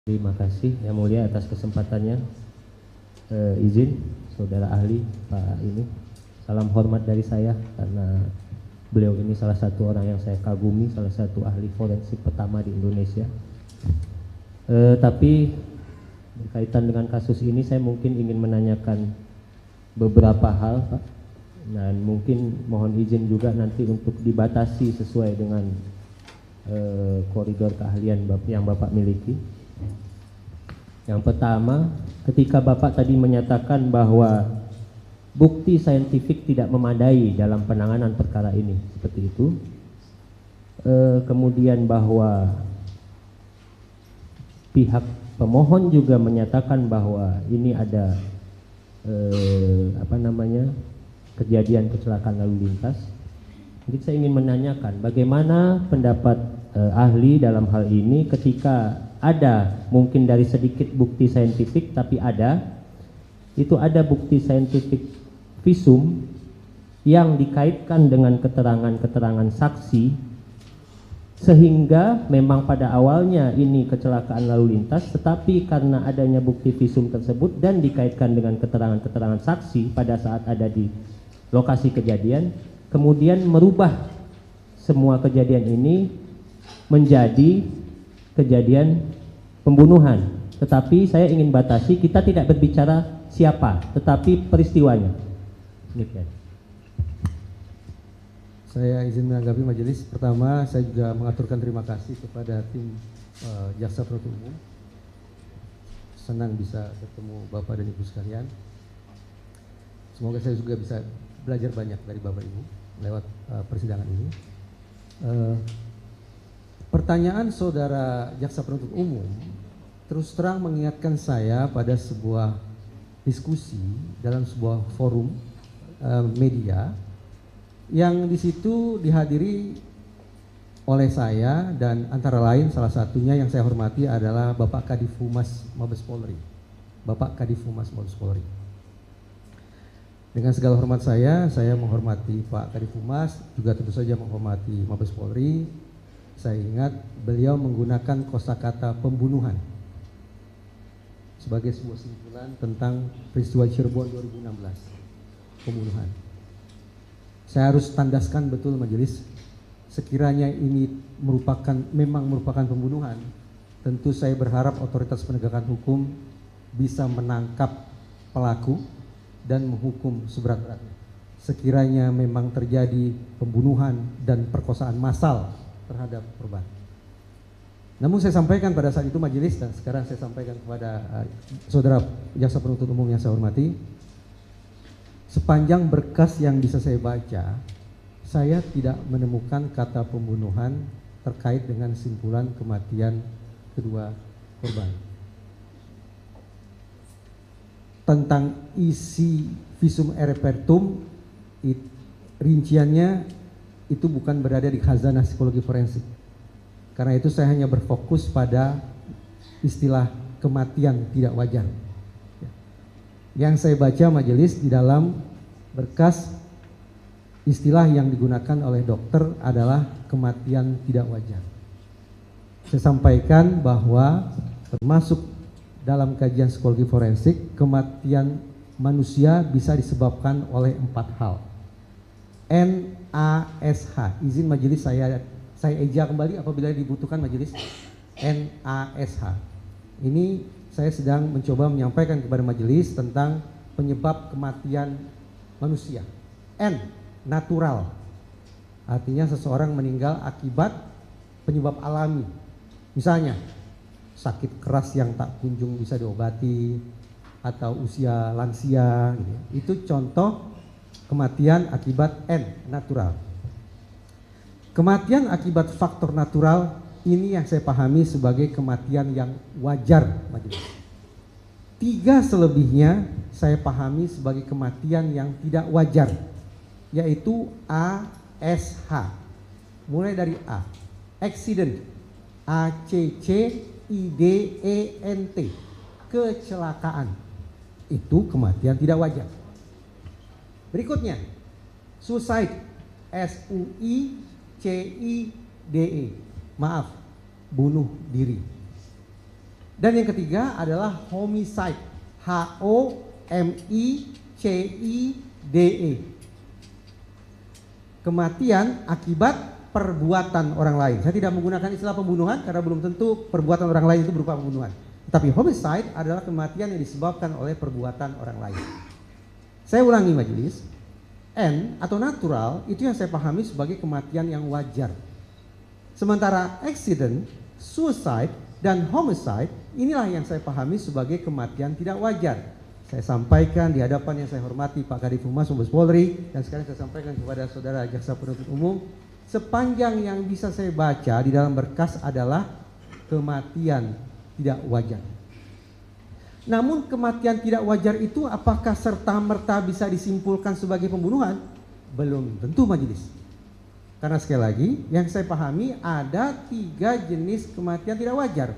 Terima kasih Yang Mulia atas kesempatannya. Izin Saudara Ahli Pak ini, salam hormat dari saya karena beliau ini salah satu orang yang saya kagumi, salah satu ahli forensik pertama di Indonesia. Tapi berkaitan dengan kasus ini saya mungkin ingin menanyakan beberapa hal, Pak, dan mungkin mohon izin juga nanti untuk dibatasi sesuai dengan koridor keahlian yang Bapak miliki. Yang pertama, ketika Bapak tadi menyatakan bahwa bukti saintifik tidak memadai dalam penanganan perkara ini, seperti itu. Kemudian bahwa pihak pemohon juga menyatakan bahwa ini ada kejadian kecelakaan lalu lintas. Jadi saya ingin menanyakan bagaimana pendapat ahli dalam hal ini ketika ada mungkin dari sedikit bukti saintifik, tapi ada bukti saintifik visum yang dikaitkan dengan keterangan-keterangan saksi, sehingga memang pada awalnya ini kecelakaan lalu lintas, tetapi karena adanya bukti visum tersebut dan dikaitkan dengan keterangan-keterangan saksi pada saat ada di lokasi kejadian, kemudian merubah semua kejadian ini menjadi kejadian pembunuhan. Tetapi saya ingin batasi, kita tidak berbicara siapa, tetapi peristiwanya. Demikian. Saya izin menanggapi majelis. Pertama, saya juga mengaturkan terima kasih kepada tim Jaksa Penuntut Umum. Senang bisa bertemu Bapak dan Ibu sekalian. Semoga saya juga bisa belajar banyak dari Bapak Ibu lewat persidangan ini. Pertanyaan saudara Jaksa Penuntut Umum terus terang mengingatkan saya pada sebuah diskusi dalam sebuah forum media yang di situ dihadiri oleh saya, dan antara lain salah satunya yang saya hormati adalah Bapak Kadif Humas Mabes Polri. Bapak Kadif Humas Mabes Polri. Dengan segala hormat saya menghormati Pak Kadif Humas, juga tentu saja menghormati Mabes Polri. Saya ingat beliau menggunakan kosakata pembunuhan sebagai sebuah simpulan tentang peristiwa Cirebon 2016, pembunuhan. Saya harus tandaskan betul majelis, sekiranya ini memang merupakan pembunuhan, tentu saya berharap otoritas penegakan hukum bisa menangkap pelaku dan menghukum seberat-beratnya. Sekiranya memang terjadi pembunuhan dan perkosaan massal terhadap korban. Namun saya sampaikan pada saat itu majelis, dan sekarang saya sampaikan kepada saudara Jaksa Penuntut Umum yang saya hormati, sepanjang berkas yang bisa saya baca, saya tidak menemukan kata pembunuhan terkait dengan simpulan kematian kedua korban. Tentang isi visum et repertum, rinciannya itu bukan berada di khazanah psikologi forensik. Karena itu saya hanya berfokus pada istilah kematian tidak wajar. Yang saya baca majelis di dalam berkas, istilah yang digunakan oleh dokter adalah kematian tidak wajar. Saya sampaikan bahwa termasuk dalam kajian psikologi forensik, kematian manusia bisa disebabkan oleh 4 hal. NASH, izin majelis saya eja kembali apabila dibutuhkan majelis. NASH. Ini saya sedang mencoba menyampaikan kepada majelis tentang penyebab kematian manusia. N, natural. Artinya seseorang meninggal akibat penyebab alami. Misalnya sakit keras yang tak kunjung bisa diobati, atau usia lansia gitu. Itu contoh kematian akibat N, natural. Kematian akibat faktor natural ini yang saya pahami sebagai kematian yang wajar majelis. 3 selebihnya saya pahami sebagai kematian yang tidak wajar, yaitu ASH. Mulai dari A, accident, ACCIDENT, kecelakaan. Itu kematian tidak wajar. Berikutnya, suicide, SUICIDE, maaf, bunuh diri. Dan yang ketiga adalah homicide, HOMICIDE, kematian akibat perbuatan orang lain. Saya tidak menggunakan istilah pembunuhan karena belum tentu perbuatan orang lain itu berupa pembunuhan. Tapi homicide adalah kematian yang disebabkan oleh perbuatan orang lain. Saya ulangi majelis, N atau natural itu yang saya pahami sebagai kematian yang wajar. Sementara accident, suicide, dan homicide inilah yang saya pahami sebagai kematian tidak wajar. Saya sampaikan di hadapan yang saya hormati Pak Kadif Humas Mabes Polri, dan sekarang saya sampaikan kepada saudara Jaksa Penuntut Umum, sepanjang yang bisa saya baca di dalam berkas adalah kematian tidak wajar. Namun kematian tidak wajar itu apakah serta-merta bisa disimpulkan sebagai pembunuhan? Belum tentu majelis. Karena sekali lagi yang saya pahami ada 3 jenis kematian tidak wajar,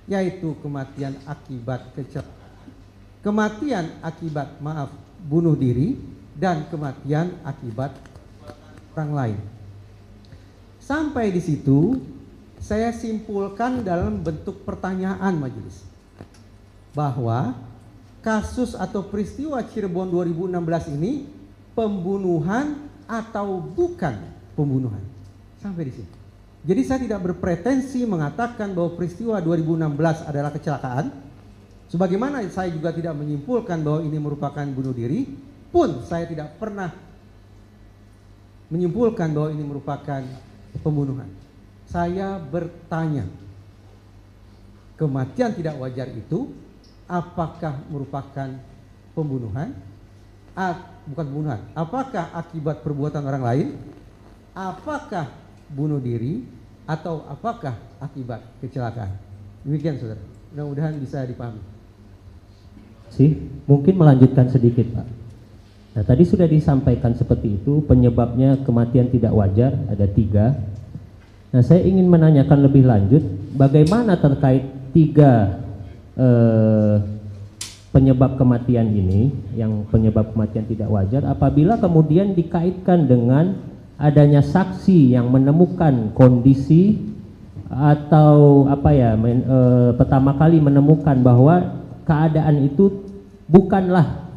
yaitu kematian akibat kecelakaan, kematian akibat bunuh diri, dan kematian akibat orang lain. Sampai di situ saya simpulkan dalam bentuk pertanyaan majelis, bahwa kasus atau peristiwa Cirebon 2016 ini pembunuhan atau bukan pembunuhan. Sampai di sini. Jadi saya tidak berpretensi mengatakan bahwa peristiwa 2016 adalah kecelakaan. Sebagaimana saya juga tidak menyimpulkan bahwa ini merupakan bunuh diri, pun saya tidak pernah menyimpulkan bahwa ini merupakan pembunuhan. Saya bertanya, kematian tidak wajar itu apakah merupakan pembunuhan? Bukan pembunuhan. Apakah akibat perbuatan orang lain? Apakah bunuh diri? Atau apakah akibat kecelakaan? Demikian saudara. Mudah-mudahan bisa dipahami. Mungkin melanjutkan sedikit Pak. Nah tadi sudah disampaikan seperti itu, penyebabnya kematian tidak wajar ada 3. Nah saya ingin menanyakan lebih lanjut, bagaimana terkait 3 penyebab kematian ini, yang penyebab kematian tidak wajar, apabila kemudian dikaitkan dengan adanya saksi yang menemukan kondisi atau pertama kali menemukan bahwa keadaan itu bukanlah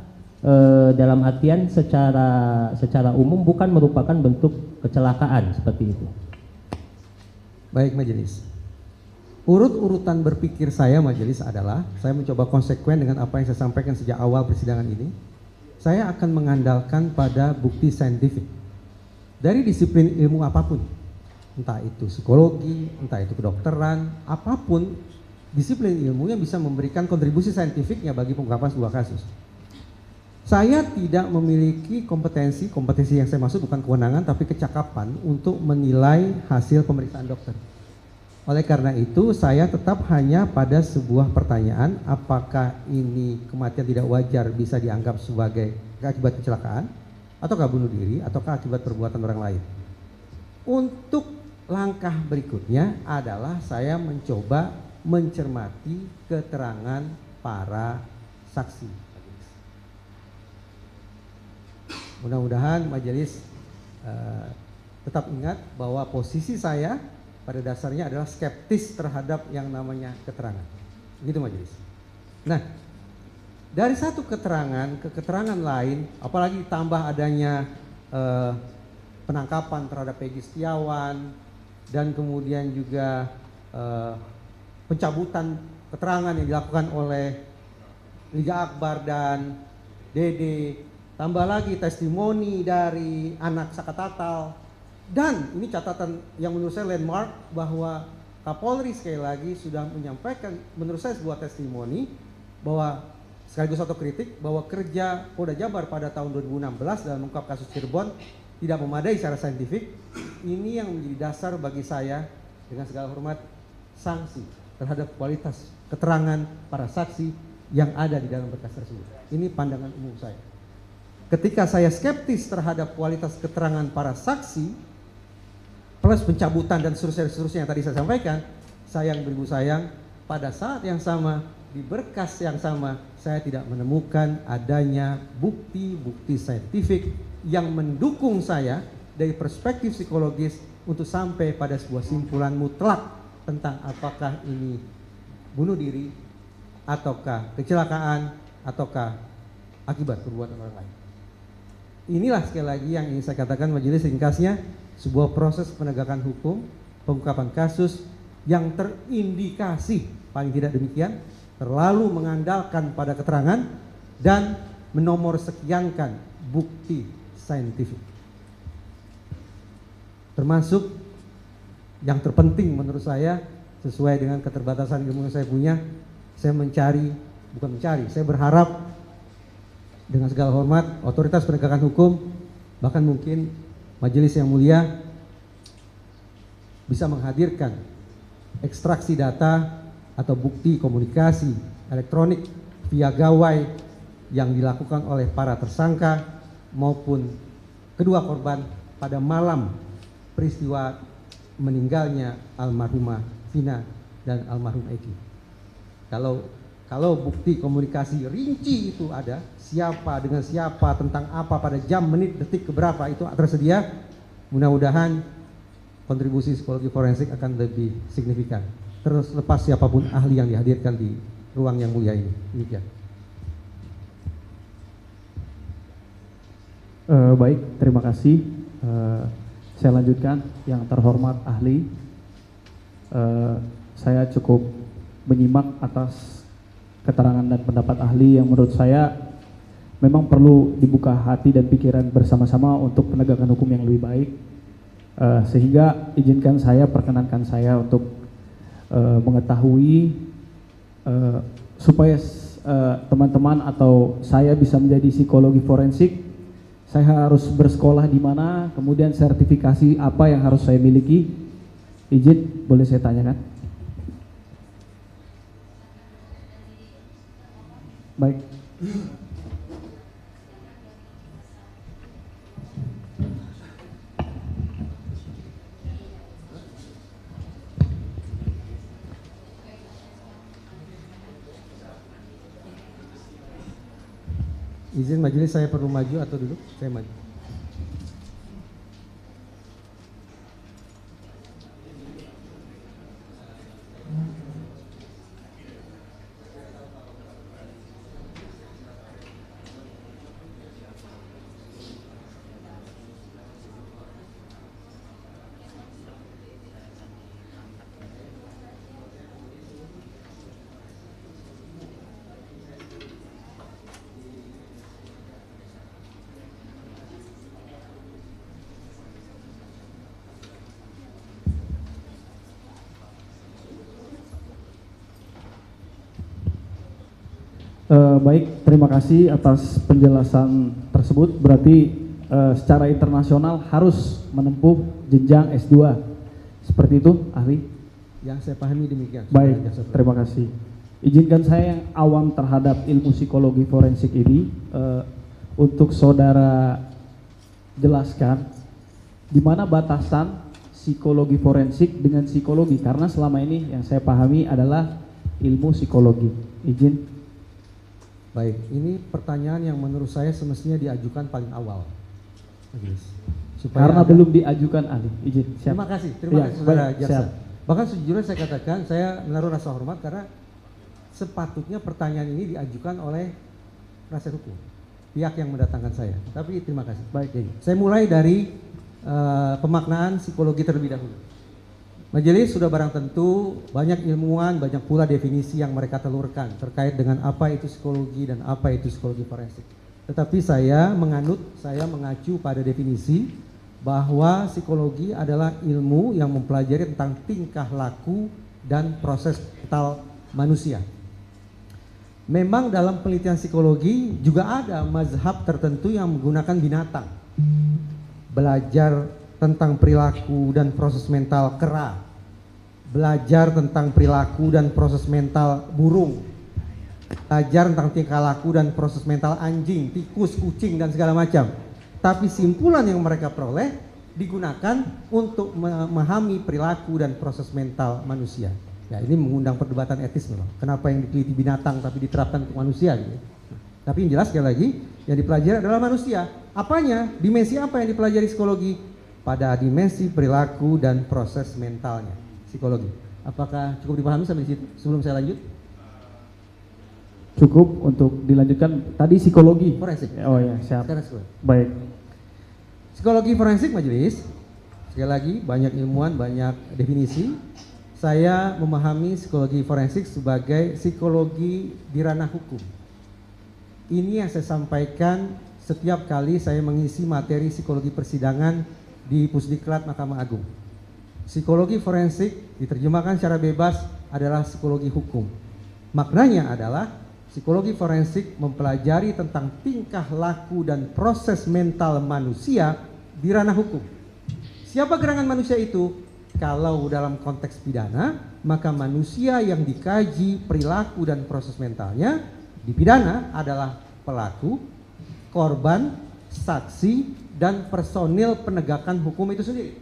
dalam artian secara umum bukan merupakan bentuk kecelakaan seperti itu. Baik majelis. Urut-urutan berpikir saya majelis adalah, saya mencoba konsekuen dengan apa yang saya sampaikan sejak awal persidangan ini. Saya akan mengandalkan pada bukti saintifik dari disiplin ilmu apapun, entah itu psikologi, entah itu kedokteran, apapun disiplin ilmu yang bisa memberikan kontribusi saintifiknya bagi pengungkapan sebuah kasus. Saya tidak memiliki kompetensi yang saya maksud bukan kewenangan tapi kecakapan untuk menilai hasil pemeriksaan dokter. Oleh karena itu saya tetap hanya pada sebuah pertanyaan, apakah ini kematian tidak wajar bisa dianggap sebagai akibat kecelakaan, ataukah bunuh diri, ataukah akibat perbuatan orang lain. Untuk langkah berikutnya adalah saya mencoba mencermati keterangan para saksi. Mudah-mudahan majelis tetap ingat bahwa posisi saya pada dasarnya adalah skeptis terhadap yang namanya keterangan. Begitu majelis. Nah, dari satu keterangan ke keterangan lain, apalagi tambah adanya penangkapan terhadap Peggy Setiawan dan kemudian juga pencabutan keterangan yang dilakukan oleh Liga Akbar dan Dede, tambah lagi testimoni dari anak Sakatatal, dan ini catatan yang menurut saya landmark bahwa Kapolri sekali lagi sudah menyampaikan menurut saya sebuah testimoni bahwa sekaligus satu kritik bahwa kerja Polda Jabar pada tahun 2016 dalam mengungkap kasus Cirebon tidak memadai secara saintifik. Ini yang menjadi dasar bagi saya dengan segala hormat sanksi terhadap kualitas keterangan para saksi yang ada di dalam berkas tersebut. Ini pandangan umum saya. Ketika saya skeptis terhadap kualitas keterangan para saksi plus pencabutan dan seterusnya yang tadi saya sampaikan, sayang beribu sayang, pada saat yang sama di berkas yang sama saya tidak menemukan adanya bukti-bukti saintifik yang mendukung saya dari perspektif psikologis untuk sampai pada sebuah simpulan mutlak tentang apakah ini bunuh diri ataukah kecelakaan, ataukah akibat perbuatan orang lain. Inilah sekali lagi yang ingin saya katakan majelis, ringkasnya sebuah proses penegakan hukum, pengungkapan kasus yang terindikasi paling tidak demikian terlalu mengandalkan pada keterangan dan menomor sekiankan bukti saintifik. Termasuk yang terpenting menurut saya, sesuai dengan keterbatasan ilmu yang saya punya, saya saya berharap dengan segala hormat otoritas penegakan hukum, bahkan mungkin majelis yang mulia bisa menghadirkan ekstraksi data atau bukti komunikasi elektronik via gawai yang dilakukan oleh para tersangka maupun kedua korban pada malam peristiwa meninggalnya almarhumah Vina dan almarhum Eki. Kalau bukti komunikasi rinci itu ada, siapa dengan siapa, tentang apa, pada jam, menit, detik keberapa itu tersedia, mudah-mudahan kontribusi psikologi forensik akan lebih signifikan. Terlepas siapapun ahli yang dihadirkan di ruang yang mulia ini. Demikian. Baik, terima kasih. Saya lanjutkan, yang terhormat ahli. Saya cukup menyimak atas keterangan dan pendapat ahli yang menurut saya memang perlu dibuka hati dan pikiran bersama-sama untuk penegakan hukum yang lebih baik. Sehingga izinkan saya, perkenankan saya untuk mengetahui supaya teman-teman atau saya bisa menjadi psikologi forensik, saya harus bersekolah di mana, kemudian sertifikasi apa yang harus saya miliki. Izin, boleh saya tanyakan? Baik. Izin majelis, saya perlu maju atau duduk? Saya maju. Baik, terima kasih atas penjelasan tersebut. Berarti secara internasional harus menempuh jenjang S2. Seperti itu, ahli? Yang saya pahami demikian. Baik, terima kasih. Izinkan saya yang awam terhadap ilmu psikologi forensik ini untuk saudara jelaskan di mana batasan psikologi forensik dengan psikologi, karena selama ini yang saya pahami adalah ilmu psikologi. Izin. Baik, ini pertanyaan yang menurut saya semestinya diajukan paling awal. Karena belum diajukan ahli. Izin. Siap. Terima kasih saudara jaksa. Siap. Bahkan sejujurnya saya katakan, saya menaruh rasa hormat karena sepatutnya pertanyaan ini diajukan oleh penasihat hukum, pihak yang mendatangkan saya. Tapi terima kasih. Baik, saya mulai dari pemaknaan psikologi terlebih dahulu. Majelis sudah barang tentu banyak ilmuwan, banyak pula definisi yang mereka telurkan terkait dengan apa itu psikologi dan apa itu psikologi forensik. Tetapi saya mengacu pada definisi bahwa psikologi adalah ilmu yang mempelajari tentang tingkah laku dan proses mental manusia. Memang dalam penelitian psikologi juga ada mazhab tertentu yang menggunakan binatang. Belajar tentang perilaku dan proses mental kera, belajar tentang perilaku dan proses mental burung, belajar tentang tingkah laku dan proses mental anjing, tikus, kucing dan segala macam. Tapi simpulan yang mereka peroleh digunakan untuk memahami perilaku dan proses mental manusia. Ya, ini mengundang perdebatan etis memang. Kenapa yang diteliti binatang tapi diterapkan untuk manusia gitu. Tapi yang jelas sekali lagi yang dipelajari adalah manusia. Apanya? Dimensi apa yang dipelajari psikologi? Pada dimensi perilaku dan proses mentalnya, psikologi. Apakah cukup dipahami sampai di situ sebelum saya lanjut? cukup untuk dilanjutkan. Tadi psikologi. Forensik. Oh ya, siap. Sekarang psikologi. Baik. Psikologi forensik majelis, sekali lagi banyak ilmuwan, banyak definisi. Saya memahami psikologi forensik sebagai psikologi di ranah hukum. Ini yang saya sampaikan setiap kali saya mengisi materi psikologi persidangan di Pusdiklat Mahkamah Agung. Psikologi forensik diterjemahkan secara bebas adalah psikologi hukum. Maknanya adalah psikologi forensik mempelajari tentang tingkah laku dan proses mental manusia di ranah hukum. Siapa gerangan manusia itu? Kalau dalam konteks pidana, maka manusia yang dikaji perilaku dan proses mentalnya di pidana adalah pelaku, korban, saksi, dan personil penegakan hukum itu sendiri.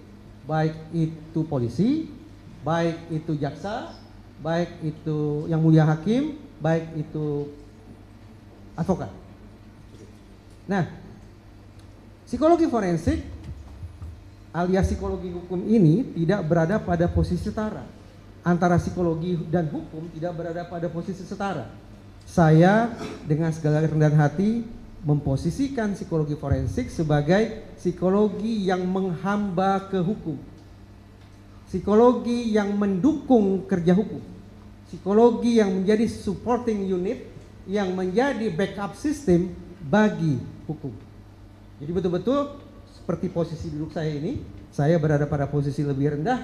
Baik itu polisi, baik itu jaksa, baik itu yang mulia hakim, baik itu advokat. Nah, psikologi forensik alias psikologi hukum ini tidak berada pada posisi setara. Antara psikologi dan hukum tidak berada pada posisi setara. Saya dengan segala kerendahan hati memposisikan psikologi forensik sebagai psikologi yang menghamba ke hukum. Psikologi yang mendukung kerja hukum. Psikologi yang menjadi supporting unit, yang menjadi backup system bagi hukum. Jadi betul-betul seperti posisi duduk saya ini, saya berada pada posisi lebih rendah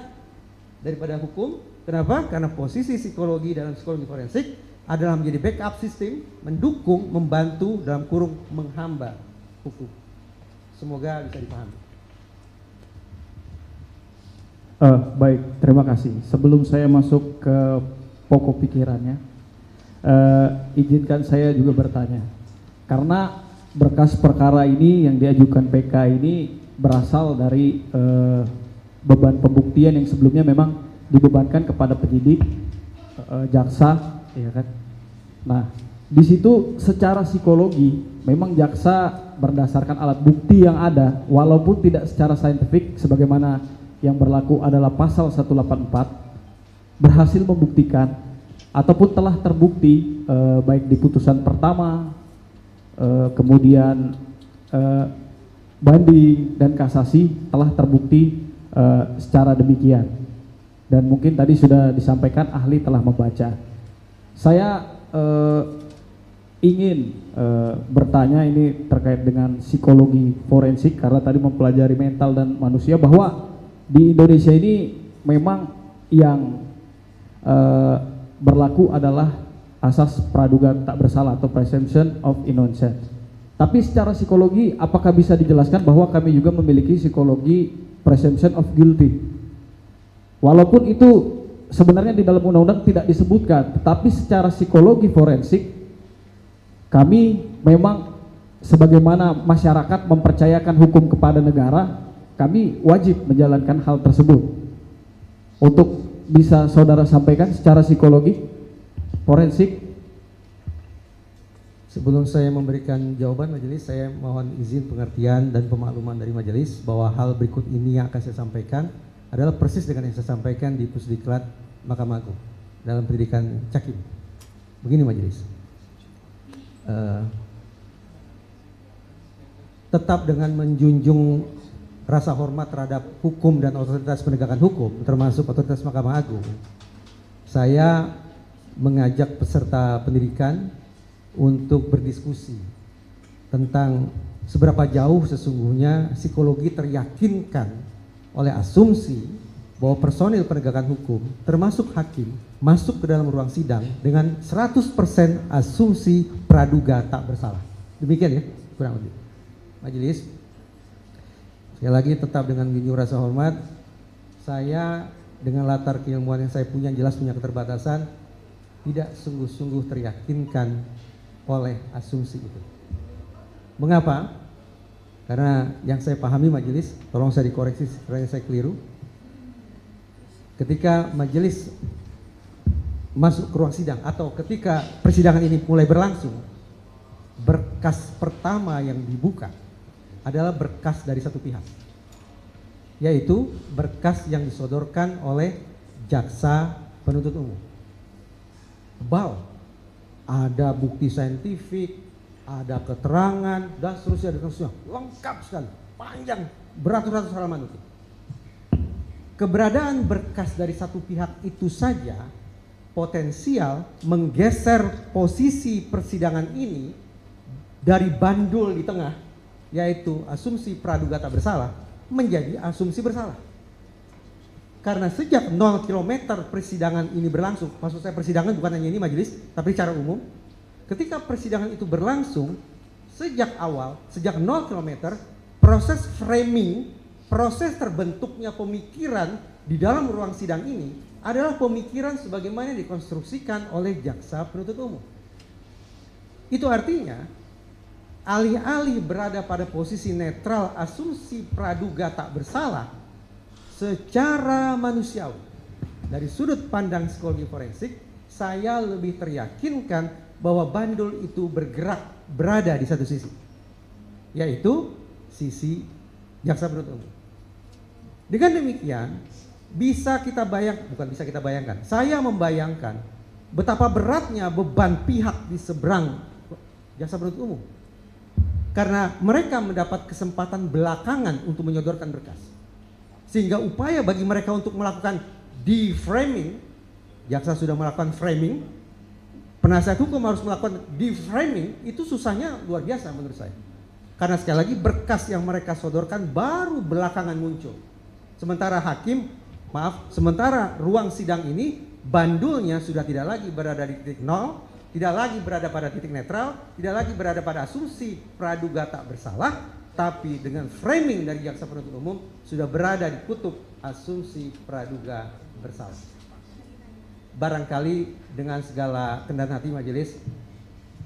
daripada hukum. Kenapa? Karena posisi psikologi dalam psikologi forensik adalah menjadi backup system, mendukung, membantu, dalam kurung menghamba hukum. Semoga bisa dipahami. Baik, terima kasih. Sebelum saya masuk ke pokok pikirannya, izinkan saya juga bertanya. Karena berkas perkara ini yang diajukan PK ini berasal dari beban pembuktian yang sebelumnya memang dibebankan kepada penyidik, jaksa, ya kan. Nah, di situ secara psikologi memang jaksa berdasarkan alat bukti yang ada, walaupun tidak secara saintifik sebagaimana yang berlaku adalah pasal 184, berhasil membuktikan ataupun telah terbukti baik di putusan pertama, kemudian banding dan kasasi telah terbukti secara demikian. Dan mungkin tadi sudah disampaikan ahli telah membaca. Saya ingin bertanya ini terkait dengan psikologi forensik karena tadi mempelajari mental dan manusia, bahwa di Indonesia ini memang yang berlaku adalah asas praduga tak bersalah atau presumption of innocence. Tapi secara psikologi apakah bisa dijelaskan bahwa kami juga memiliki psikologi presumption of guilty? Walaupun itu sebenarnya di dalam undang-undang tidak disebutkan, tetapi secara psikologi forensik kami memang sebagaimana masyarakat mempercayakan hukum kepada negara, kami wajib menjalankan hal tersebut. Untuk bisa saudara sampaikan secara psikologi forensik. Sebelum saya memberikan jawaban majelis, saya mohon izin pengertian dan pemakluman dari majelis bahwa hal berikut ini yang akan saya sampaikan adalah persis dengan yang saya sampaikan di Pusdiklat Mahkamah Agung dalam pendidikan Cakim. Begini majelis, tetap dengan menjunjung rasa hormat terhadap hukum dan otoritas penegakan hukum, termasuk otoritas Mahkamah Agung, saya mengajak peserta pendidikan untuk berdiskusi tentang seberapa jauh sesungguhnya psikologi teryakinkan oleh asumsi bahwa personil penegakan hukum termasuk hakim masuk ke dalam ruang sidang dengan 100% asumsi praduga tak bersalah. Demikian ya kurang lebih. Majelis, sekali lagi tetap dengan junjung rasa hormat, saya dengan latar keilmuan yang saya punya jelas punya keterbatasan, tidak sungguh-sungguh teryakinkan oleh asumsi itu. Mengapa? Karena yang saya pahami majelis, tolong saya dikoreksi sekiranya saya keliru. Ketika majelis masuk ke ruang sidang atau ketika persidangan ini mulai berlangsung, berkas pertama yang dibuka adalah berkas dari satu pihak, yaitu berkas yang disodorkan oleh jaksa penuntut umum. Tebal, ada bukti saintifik, ada keterangan, dan seterusnya, lengkap sekali, panjang, beratus-ratus halaman itu. Keberadaan berkas dari satu pihak itu saja potensial menggeser posisi persidangan ini dari bandul di tengah, yaitu asumsi praduga tak bersalah, menjadi asumsi bersalah. Karena sejak 0 km persidangan ini berlangsung, maksud saya persidangan bukan hanya ini majelis, tapi secara umum, ketika persidangan itu berlangsung, sejak awal, sejak 0 km, proses framing, proses terbentuknya pemikiran di dalam ruang sidang ini adalah pemikiran sebagaimana dikonstruksikan oleh jaksa penuntut umum. Itu artinya, alih-alih berada pada posisi netral asumsi praduga tak bersalah, secara manusiawi, dari sudut pandang psikologi forensik, saya lebih teryakinkan bahwa bandul itu berada di satu sisi, yaitu sisi jaksa penuntut umum. Dengan demikian, saya membayangkan betapa beratnya beban pihak di seberang jaksa penuntut umum, karena mereka mendapat kesempatan belakangan untuk menyodorkan berkas, sehingga upaya bagi mereka untuk melakukan deframing, jaksa sudah melakukan framing, penasihat hukum harus melakukan deframing, itu susahnya luar biasa menurut saya, karena sekali lagi berkas yang mereka sodorkan baru belakangan muncul. Sementara ruang sidang ini bandulnya sudah tidak lagi berada di titik nol, tidak lagi berada pada titik netral, tidak lagi berada pada asumsi praduga tak bersalah, tapi dengan framing dari jaksa penuntut umum sudah berada di kutub asumsi praduga bersalah. Barangkali dengan segala kendaraan hati majelis,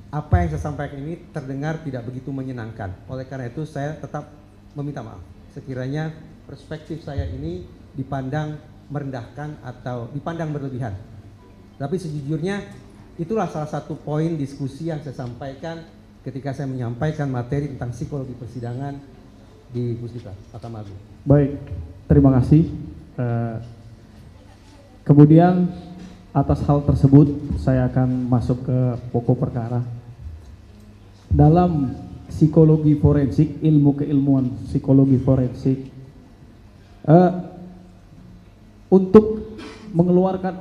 apa yang saya sampaikan ini terdengar tidak begitu menyenangkan. Oleh karena itu saya tetap meminta maaf sekiranya perspektif saya ini dipandang merendahkan atau dipandang berlebihan. Tapi sejujurnya itulah salah satu poin diskusi yang saya sampaikan ketika saya menyampaikan materi tentang psikologi persidangan di Puspita, Mahkamah Agung. Baik, terima kasih. Kemudian atas hal tersebut saya akan masuk ke pokok perkara. Dalam psikologi forensik, ilmu keilmuan psikologi forensik, untuk mengeluarkan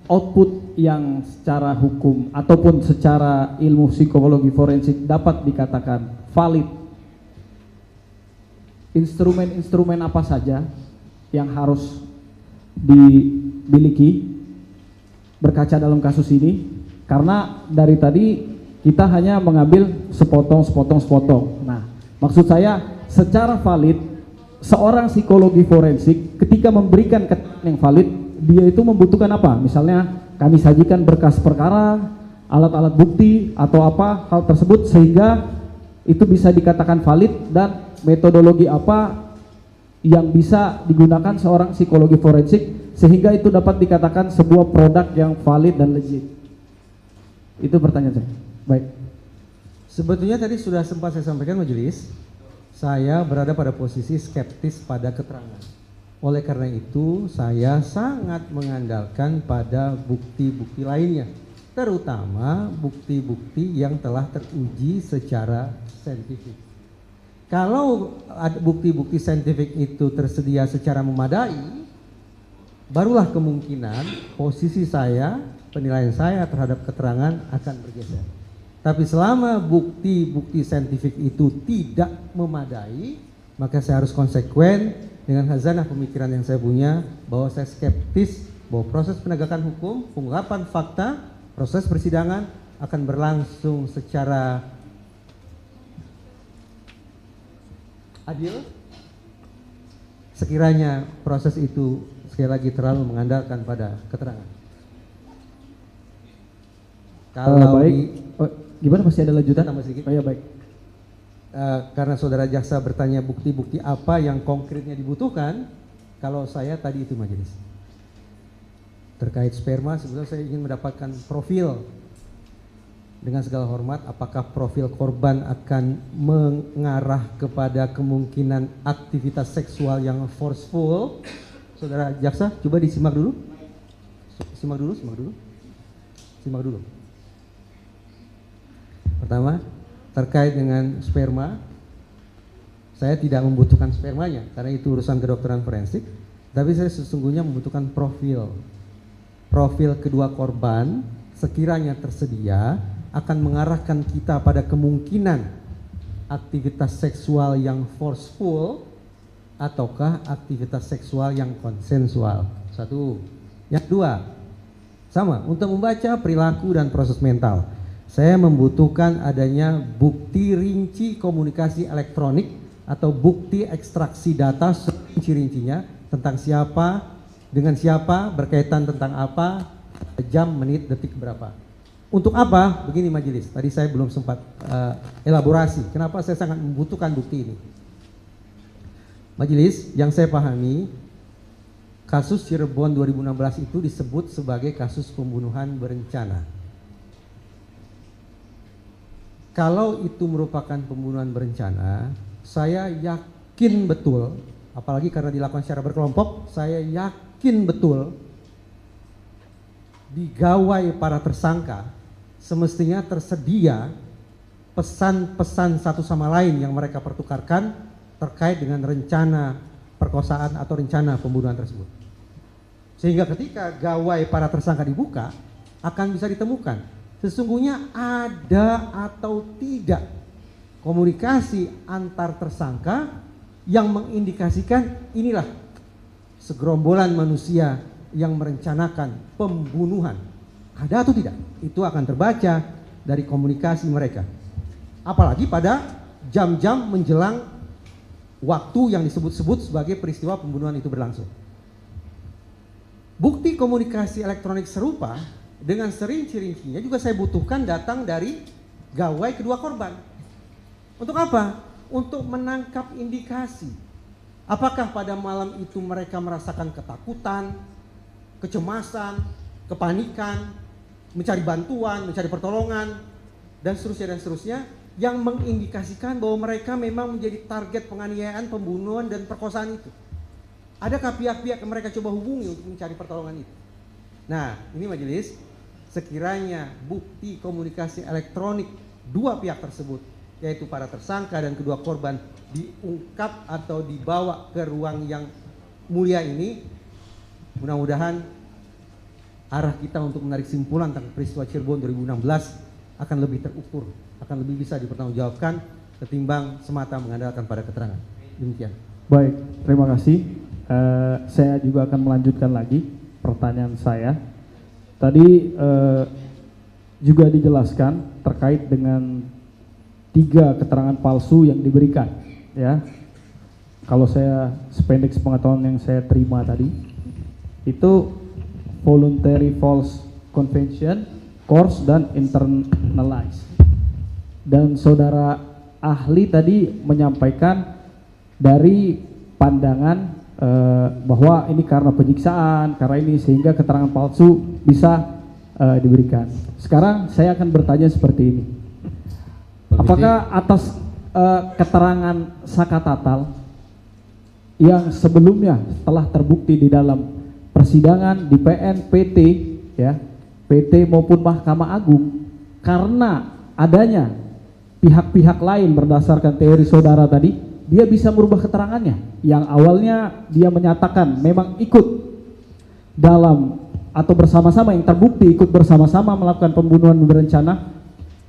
output yang secara hukum ataupun secara ilmu psikologi forensik dapat dikatakan valid, instrumen-instrumen apa saja yang harus dimiliki berkaca dalam kasus ini, karena dari tadi kita hanya mengambil sepotong. Nah, maksud saya secara valid, seorang psikologi forensik ketika memberikan keterangan yang valid, dia itu membutuhkan apa? Misalnya kami sajikan berkas perkara, alat-alat bukti atau apa hal tersebut sehingga itu bisa dikatakan valid, dan metodologi apa yang bisa digunakan seorang psikologi forensik sehingga itu dapat dikatakan sebuah produk yang valid dan legit. Itu pertanyaan saya. Baik. Sebetulnya tadi sudah sempat saya sampaikan majelis, saya berada pada posisi skeptis pada keterangan. Oleh karena itu saya sangat mengandalkan pada bukti-bukti lainnya, terutama bukti-bukti yang telah teruji secara saintifik. Kalau bukti-bukti saintifik itu tersedia secara memadai, barulah kemungkinan posisi saya, penilaian saya terhadap keterangan akan bergeser. Tapi selama bukti-bukti saintifik itu tidak memadai, maka saya harus konsekuen dengan khazanah pemikiran yang saya punya, bahwa saya skeptis bahwa proses penegakan hukum, pengungkapan fakta, proses persidangan akan berlangsung secara adil sekiranya proses itu sekali lagi terlalu mengandalkan pada keterangan. Kalau baik. Gimana, masih ada lanjutan? Tambah sedikit. Oh ya, baik. Karena saudara jaksa bertanya bukti-bukti apa yang konkretnya dibutuhkan, kalau saya tadi itu majelis terkait sperma, sebetulnya saya ingin mendapatkan profil. Dengan segala hormat, apakah profil korban akan mengarah kepada kemungkinan aktivitas seksual yang forceful? Saudara jaksa coba disimak dulu. Simak dulu. Pertama, terkait dengan sperma, saya tidak membutuhkan spermanya karena itu urusan kedokteran forensik, tapi saya sesungguhnya membutuhkan profil kedua korban sekiranya tersedia akan mengarahkan kita pada kemungkinan aktivitas seksual yang forceful ataukah aktivitas seksual yang konsensual. Satu. Yang kedua, sama, untuk membaca perilaku dan proses mental, saya membutuhkan adanya bukti rinci komunikasi elektronik atau bukti ekstraksi data rinci-rincinya tentang siapa, dengan siapa, berkaitan tentang apa, jam, menit, detik berapa. Untuk apa? Begini majelis, tadi saya belum sempat elaborasi kenapa saya sangat membutuhkan bukti ini. Majelis, yang saya pahami, kasus Cirebon 2016 itu disebut sebagai kasus pembunuhan berencana. Kalau itu merupakan pembunuhan berencana, saya yakin betul, apalagi karena dilakukan secara berkelompok, saya yakin betul di gawai para tersangka semestinya tersedia pesan-pesan satu sama lain yang mereka pertukarkan terkait dengan rencana perkosaan atau rencana pembunuhan tersebut. Sehingga ketika gawai para tersangka dibuka, akan bisa ditemukan sesungguhnya ada atau tidak komunikasi antar tersangka yang mengindikasikan inilah segerombolan manusia yang merencanakan pembunuhan. Ada atau tidak? Itu akan terbaca dari komunikasi mereka. Apalagi pada jam-jam menjelang waktu yang disebut-sebut sebagai peristiwa pembunuhan itu berlangsung. Bukti komunikasi elektronik serupa dengan serinci-rincinya juga saya butuhkan datang dari gawai kedua korban. Untuk apa? Untuk menangkap indikasi. Apakah pada malam itu mereka merasakan ketakutan, kecemasan, kepanikan, mencari bantuan, mencari pertolongan, dan seterusnya, yang mengindikasikan bahwa mereka memang menjadi target penganiayaan, pembunuhan, dan perkosaan itu. Adakah pihak-pihak yang mereka coba hubungi untuk mencari pertolongan itu? Nah, ini majelis, sekiranya bukti komunikasi elektronik dua pihak tersebut, yaitu para tersangka dan kedua korban, diungkap atau dibawa ke ruang yang mulia ini, mudah-mudahan arah kita untuk menarik simpulan tentang peristiwa Cirebon 2016 akan lebih terukur, akan lebih bisa dipertanggungjawabkan ketimbang semata mengandalkan pada keterangan. Demikian. Baik, terima kasih. Saya juga akan melanjutkan lagi pertanyaan saya. Tadi juga dijelaskan terkait dengan 3 keterangan palsu yang diberikan, ya. Kalau saya sependek sepengetahuan yang saya terima tadi, itu voluntary false confession, coerce, dan internalized. Dan saudara ahli tadi menyampaikan dari pandangan bahwa ini karena penyiksaan, karena ini sehingga keterangan palsu bisa diberikan. Sekarang saya akan bertanya seperti ini. Apakah atas keterangan Saka Tatal yang sebelumnya telah terbukti di dalam persidangan di PN, PT, ya, PT maupun Mahkamah Agung, karena adanya pihak-pihak lain berdasarkan teori saudara tadi, dia bisa merubah keterangannya yang awalnya dia menyatakan memang ikut dalam atau bersama-sama, yang terbukti ikut bersama-sama melakukan pembunuhan berencana,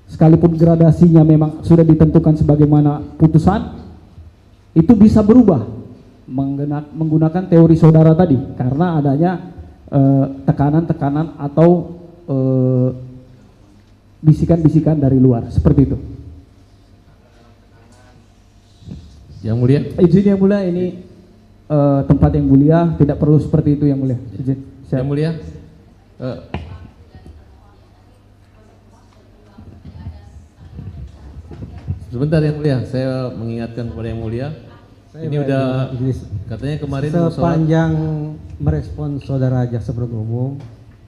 sekalipun gradasinya memang sudah ditentukan sebagaimana putusan, itu bisa berubah menggunakan teori saudara tadi karena adanya tekanan-tekanan atau bisikan-bisikan dari luar, seperti itu. Yang mulia, izin yang mulia, ini tempat yang mulia, tidak perlu seperti itu yang mulia. Izin. Yang mulia, sebentar yang mulia, saya mengingatkan kepada yang mulia. Ini udah katanya kemarin sepanjang merespon saudara jaksa penuntut umum,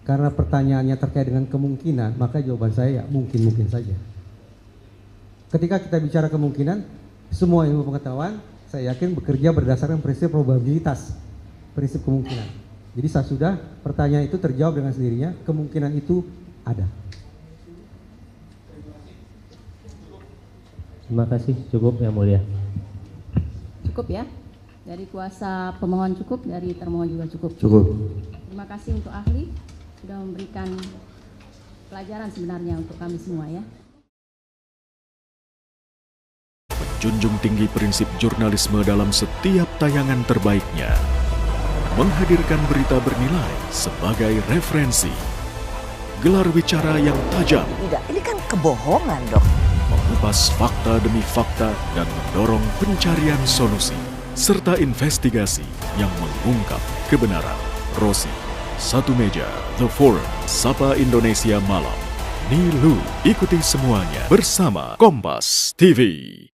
karena pertanyaannya terkait dengan kemungkinan, maka jawaban saya mungkin saja. Ketika kita bicara kemungkinan, semua ilmu pengetahuan saya yakin bekerja berdasarkan prinsip probabilitas, prinsip kemungkinan. Jadi saat sudah pertanyaan itu terjawab dengan sendirinya, kemungkinan itu ada. Terima kasih, cukup Yang Mulia. Cukup ya? Dari kuasa pemohon cukup, dari termohon juga cukup. Cukup. Terima kasih untuk ahli sudah memberikan pelajaran sebenarnya untuk kami semua ya. Menjunjung tinggi prinsip jurnalisme dalam setiap tayangan terbaiknya. Menghadirkan berita bernilai sebagai referensi. Gelar bicara yang tajam. Tidak, ini kan kebohongan dok. Mengupas fakta demi fakta dan mendorong pencarian solusi. Serta investigasi yang mengungkap kebenaran. Rosi, Satu Meja, The Forum, Sapa Indonesia Malam. Nilu, ikuti semuanya bersama Kompas TV.